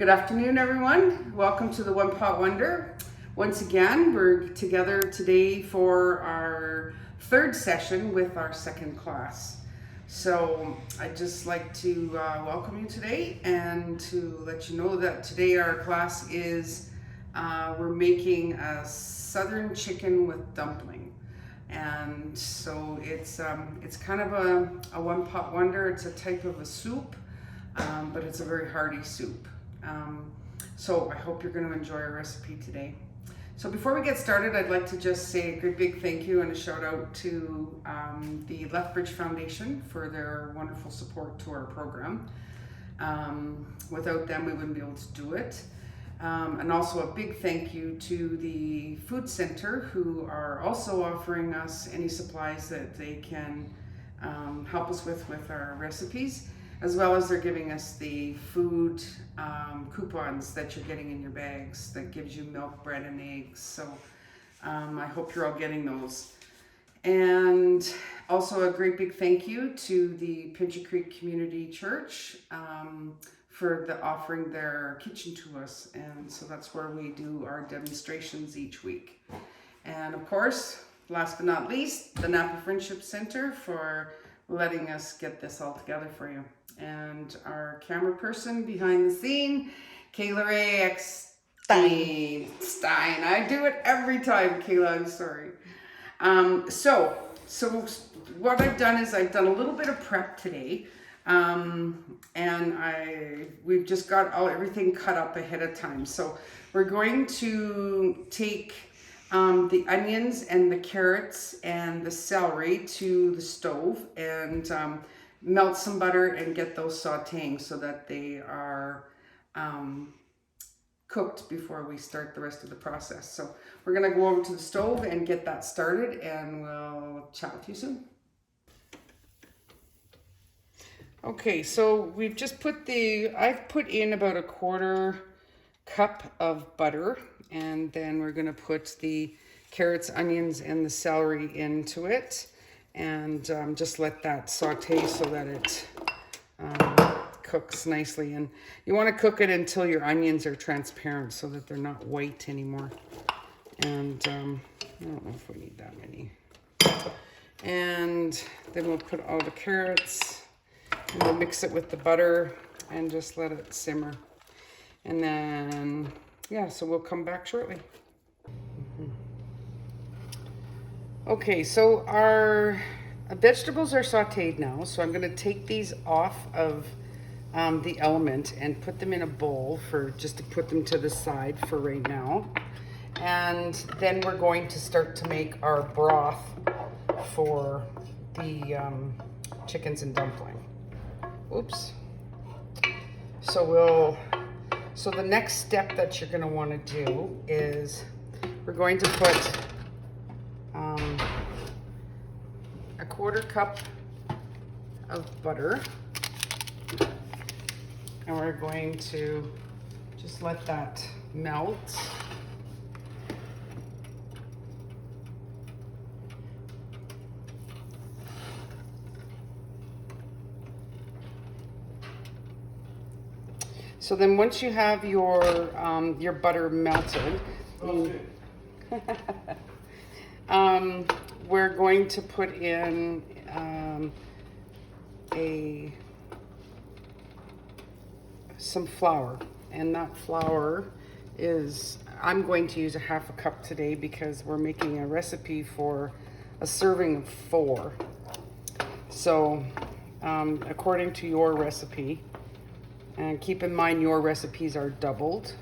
Good afternoon, everyone. Welcome to the One Pot Wonder. Once again, we're together today for our third session with our second class. So I'd just like to welcome you today and to let you know that today our class is, we're making a southern chicken with dumpling. And so it's kind of a one pot wonder. It's a type of a soup, but it's a very hearty soup. So I hope you're going to enjoy our recipe today. So before we get started, I'd like to just say a great big thank you and a shout out to the Lethbridge Foundation for their wonderful support to our program. Without them, we wouldn't be able to do it. And also a big thank you to the Food Center, who are also offering us any supplies that they can help us with our recipes, as well as they're giving us the food coupons that you're getting in your bags that gives you milk, bread, and eggs. So I hope you're all getting those. And also a great big thank you to the Pincher Creek Community Church for offering their kitchen to us. And so that's where we do our demonstrations each week. And of course, last but not least, the Napa Friendship Center for letting us get this all together for you. And our camera person behind the scene, Kayla Ray X Stein. I do it every time, Kayla, I'm sorry. So what I've done is I've done a little bit of prep today. And we've just got everything cut up ahead of time. So we're going to take the onions and the carrots and the celery to the stove and melt some butter and get those sauteing so that they are cooked before we start the rest of the process. So we're gonna go over to the stove and get that started, and we'll chat with you soon. Okay, so we've just I've put in about a 1/4 cup of butter, and then we're gonna put the carrots, onions, and the celery into it, and just let that saute so that it cooks nicely. And you want to cook it until your onions are transparent so that they're not white anymore. And I don't know if we need that many. And then we'll put all the carrots and we'll mix it with the butter and just let it simmer. And then, yeah, so we'll come back shortly. Okay, so our vegetables are sauteed now, so I'm going to take these off of the element and put them in a bowl just to put them to the side for right now. And then we're going to start to make our broth for the chickens and dumpling. Oops. So the next step that you're going to want to do is we're going to put a 1/4 cup of butter, and we're going to just let that melt. So then once you have your butter melted, we're going to put in some flour, and that flour is, I'm going to use a 1/2 cup today because we're making a recipe for a serving of 4. So according to your recipe, and keep in mind your recipes are doubled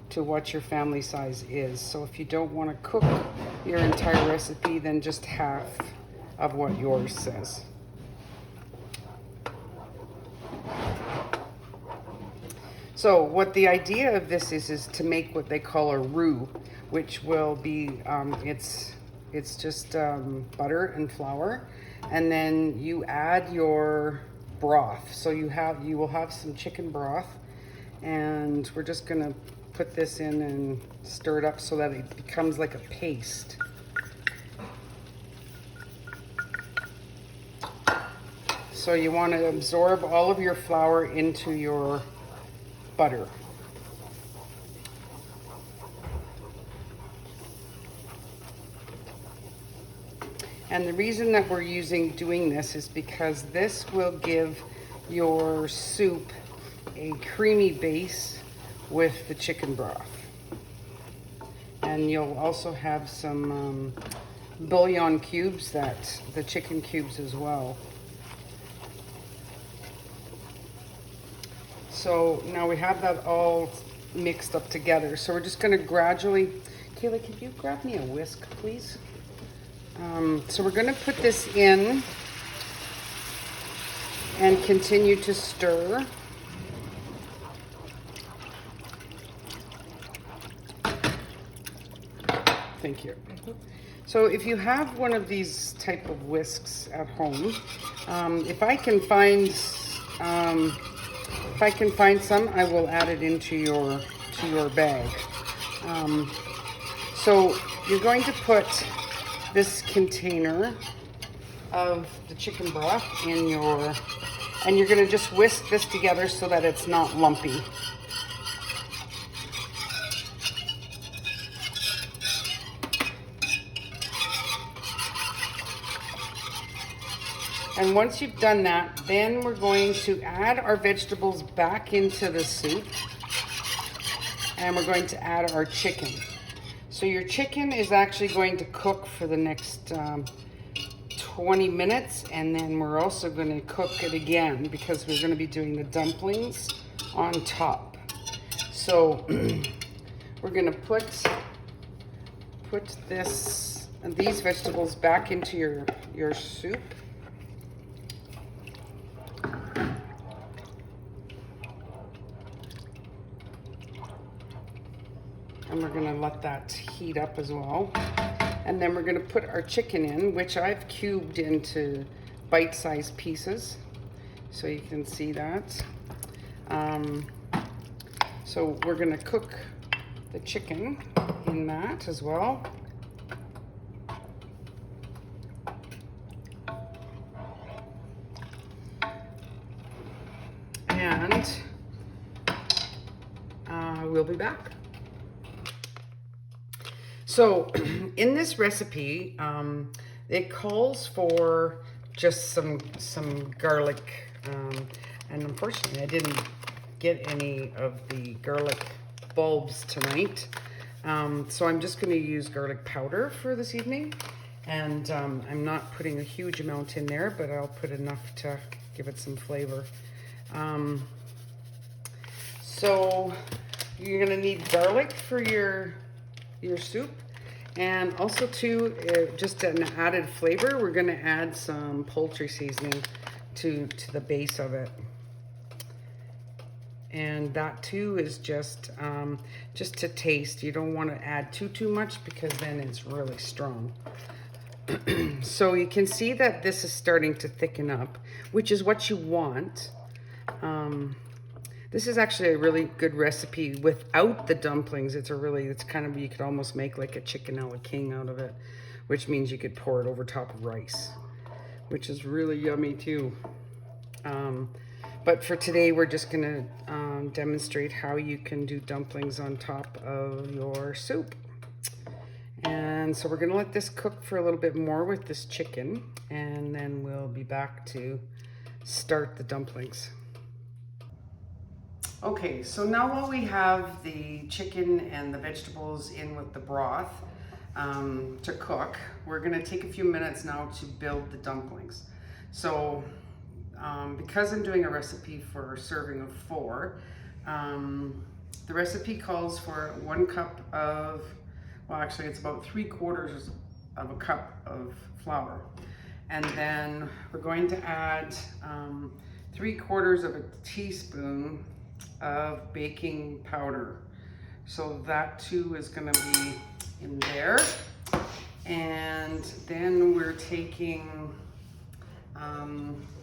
to what your family size is. So if you don't want to cook your entire recipe, then just 1/2 of what yours says. So what the idea of this is to make what they call a roux, which will be, it's just butter and flour, and then you add your broth. So you will have some chicken broth, and we're just gonna put this in and stir it up so that it becomes like a paste. So you want to absorb all of your flour into your butter. And the reason that we're doing this is because this will give your soup a creamy base with the chicken broth. And you'll also have some bouillon cubes, the chicken cubes as well. So now we have that all mixed up together. So we're just gonna gradually, Kayla, could you grab me a whisk, please? So we're gonna put this in and continue to stir. Thank you. So if you have one of these type of whisks at home, if I can find some, I will add it into your bag. So you're going to put this container of the chicken broth in and you're going to just whisk this together so that it's not lumpy. And once you've done that, then we're going to add our vegetables back into the soup, and we're going to add our chicken. So your chicken is actually going to cook for the next 20 minutes, and then we're also going to cook it again because we're going to be doing the dumplings on top. So we're going to put these vegetables back into your soup. And we're gonna let that heat up as well. And then we're gonna put our chicken in, which I've cubed into bite-sized pieces. So you can see that. So we're gonna cook the chicken in that as well. And we'll be back. So in this recipe, it calls for just some garlic, and unfortunately I didn't get any of the garlic bulbs tonight. So I'm just going to use garlic powder for this evening, and I'm not putting a huge amount in there, but I'll put enough to give it some flavor. So you're going to need garlic for your soup, and also too, just an added flavor, we're going to add some poultry seasoning to the base of it. And that too is just to taste. You don't want to add too much because then it's really strong. So you can see that this is starting to thicken up, which is what you want. This is actually a really good recipe without the dumplings. It's kind of, you could almost make like a chicken a la king out of it, which means you could pour it over top of rice, which is really yummy too. But for today, we're just gonna demonstrate how you can do dumplings on top of your soup. And so we're gonna let this cook for a little bit more with this chicken, and then we'll be back to start the dumplings. Okay, so now while we have the chicken and the vegetables in with the broth to cook, we're gonna take a few minutes now to build the dumplings. So because I'm doing a recipe for a serving of 4, the recipe calls for 1 cup of, well actually it's about 3/4 of a cup of flour. And then we're going to add 3/4 of a teaspoon of baking powder. So that too is gonna be in there. And then we're taking,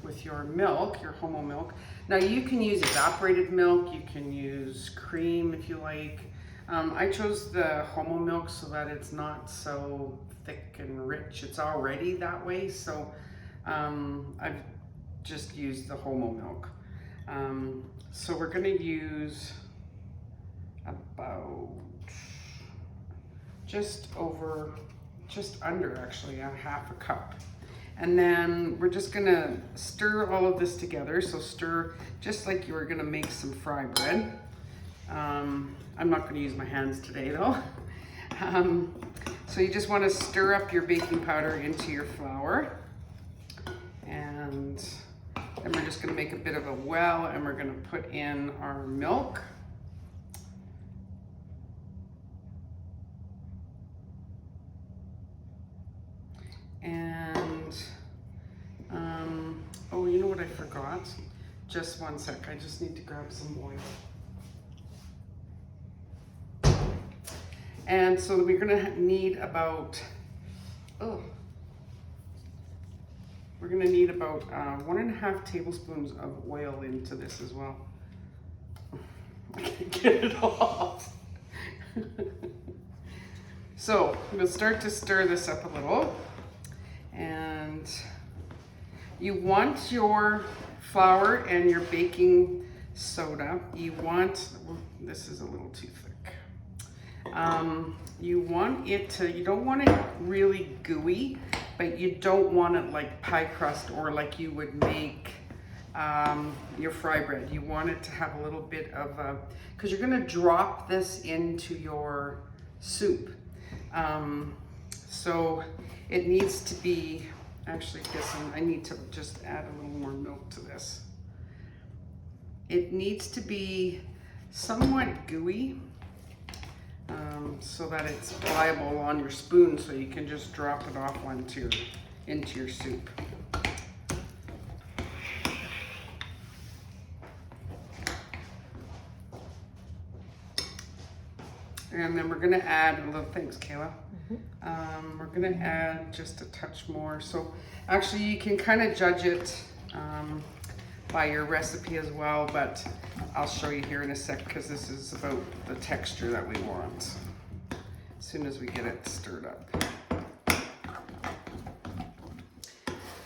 with your milk, your Homo milk. Now you can use evaporated milk, you can use cream if you like. I chose the Homo milk so that it's not so thick and rich. It's already that way, so I've just used the Homo milk. So we're gonna use about just over just under actually a half a cup. And then we're just gonna stir all of this together. So stir just like you were gonna make some fry bread. I'm not gonna use my hands today though. So you just wanna stir up your baking powder into your flour. And then we're just gonna make a bit of a well, and we're gonna put in our milk. And, oh, you know what I forgot? Just one sec, I just need to grab some oil. And so we're gonna need about, we're gonna need about 1.5 tablespoons of oil into this as well. I can't get it off. So we'll start to stir this up a little. And you want your flour and your baking soda, you want, this is a little too thick. You want it to, you don't want it really gooey, but you don't want it like pie crust or like you would make your fry bread. You want it to have a little bit of a, because you're gonna drop this into your soup. So it needs to be, actually I need to just add a little more milk to this. It needs to be somewhat gooey, so that it's pliable on your spoon, so you can just drop it off into your soup. And then we're gonna add a little, thanks Kayla. We're gonna add just a touch more. So actually you can kind of judge it by your recipe as well, but I'll show you here in a sec because this is about the texture that we want as soon as we get it stirred up.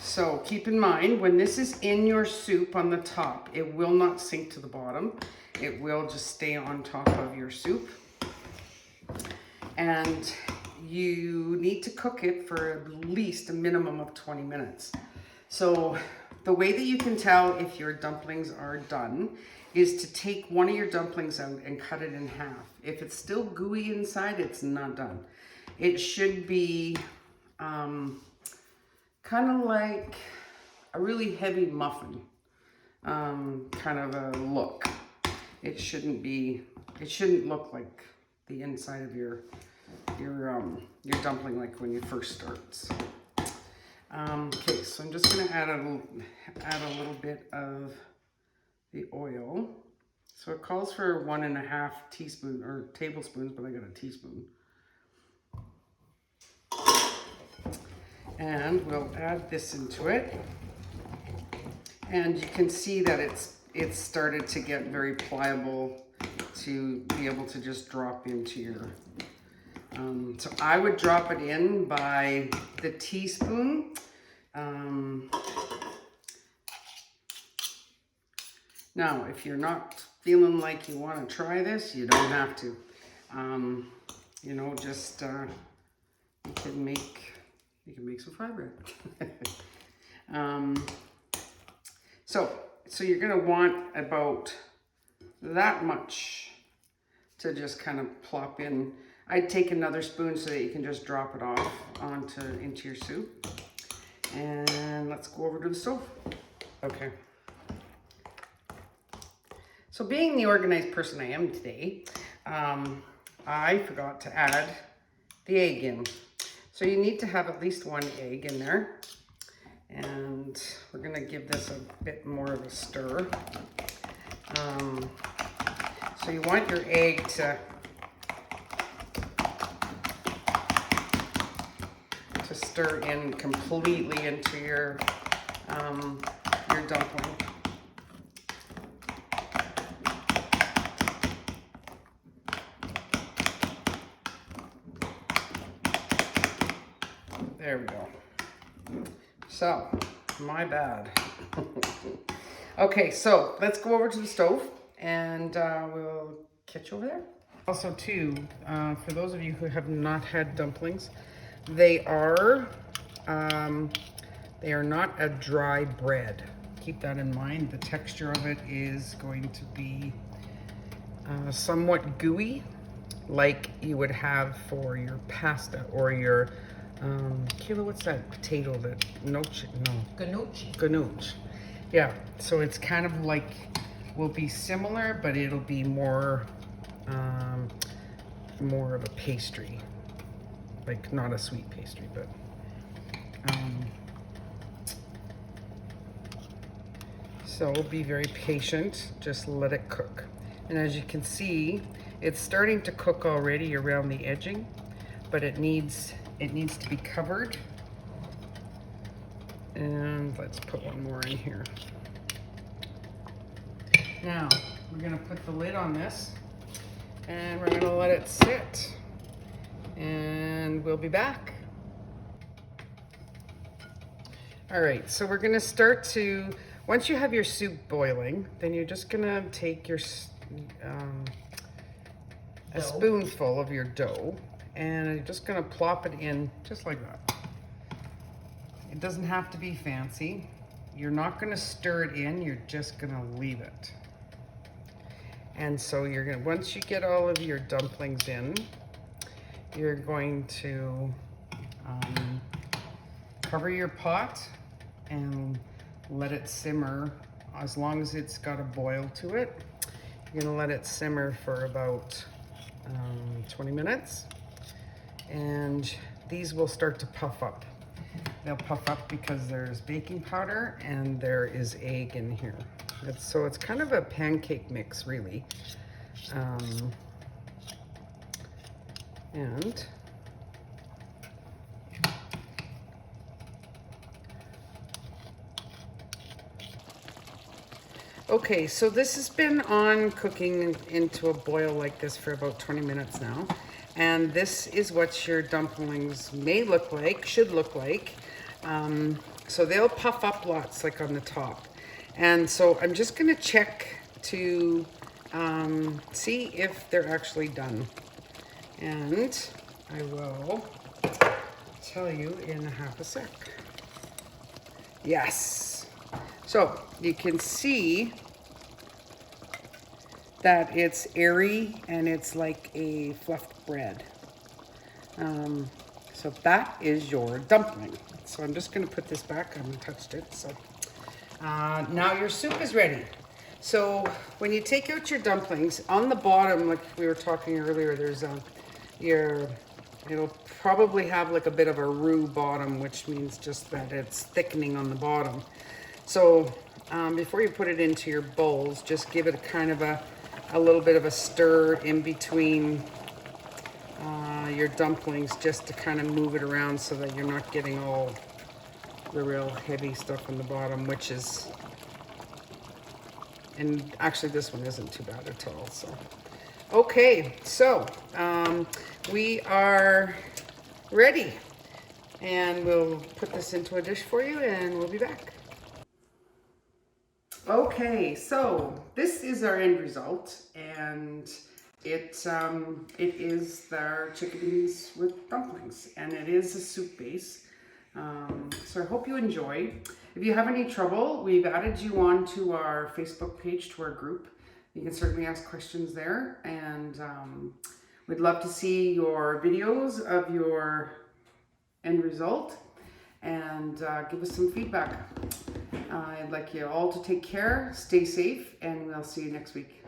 So keep in mind, when this is in your soup on the top, it will not sink to the bottom. It will just stay on top of your soup. And you need to cook it for at least a minimum of 20 minutes. So the way that you can tell if your dumplings are done is to take one of your dumplings out and cut it in half. If it's still gooey inside, it's not done. It should be kind of like a really heavy muffin kind of a look. It shouldn't look like the inside of your dumpling like when you first start. Okay, so I'm just gonna add a little bit of the oil. So it calls for 1.5 teaspoon or tablespoons, but I got a teaspoon. And we'll add this into it. And you can see that it's started to get very pliable to be able to just drop into your, so I would drop it in by the teaspoon. Now, if you're not feeling like you want to try this, you don't have to. You know, just you can make some fry bread. So you're gonna want about that much to just kind of plop in. I'd take another spoon so that you can just drop it off into your soup. And let's go over to the stove. Okay. So being the organized person I am today, I forgot to add the egg in. So you need to have at least one egg in there. And we're gonna give this a bit more of a stir. So you want your egg to stir in completely into your dumpling. There we go. So, my bad. Okay, so let's go over to the stove and we'll catch you over there. Also too, for those of you who have not had dumplings, They are not a dry bread. Keep that in mind. The texture of it is going to be somewhat gooey, like you would have for your pasta or your Kayla, what's that potato that Gnocchi. Yeah, so it's kind of like, will be similar, but it'll be more more of a pastry, like not a sweet pastry, but so be very patient, just let it cook. And as you can see, it's starting to cook already around the edging, but it needs to be covered. And let's put one more in here. Now, we're gonna put the lid on this and we're gonna let it sit. And we'll be back. All right, so we're gonna start to, once you have your soup boiling, then you're just gonna take your a spoonful of your dough and you're just gonna plop it in just like that. It doesn't have to be fancy. You're not gonna stir it in, you're just gonna leave it. And so you're gonna, once you get all of your dumplings in, you're going to cover your pot and let it simmer as long as it's got a boil to it. You're gonna let it simmer for about 20 minutes. And these will start to puff up. They'll puff up because there's baking powder and there is egg in here. So it's kind of a pancake mix, really. And okay, so this has been on cooking into a boil like this for about 20 minutes now. And this is what your dumplings may look like, should look like. So they'll puff up lots, like on the top. And so I'm just gonna check to see if they're actually done. And I will tell you in a half a sec. Yes. So you can see that it's airy and it's like a fluffed bread. So that is your dumpling. So I'm just gonna put this back, I haven't touched it. So now your soup is ready. So when you take out your dumplings, on the bottom, like we were talking earlier, there's it'll probably have like a bit of a roux bottom, which means just that it's thickening on the bottom. So before you put it into your bowls, just give it a kind of a little bit of a stir in between your dumplings, just to kind of move it around so that you're not getting all the real heavy stuff on the bottom, which is, and actually this one isn't too bad at all. So okay, so we are ready, and we'll put this into a dish for you and we'll be back. Okay, so this is our end result, and it is our chickpeas with dumplings, and it is a soup base. So I hope you enjoy. If you have any trouble, we've added you on to our Facebook page, to our group. You can certainly ask questions there, and we'd love to see your videos of your end result, and give us some feedback. I'd like you all to take care, stay safe, and we'll see you next week.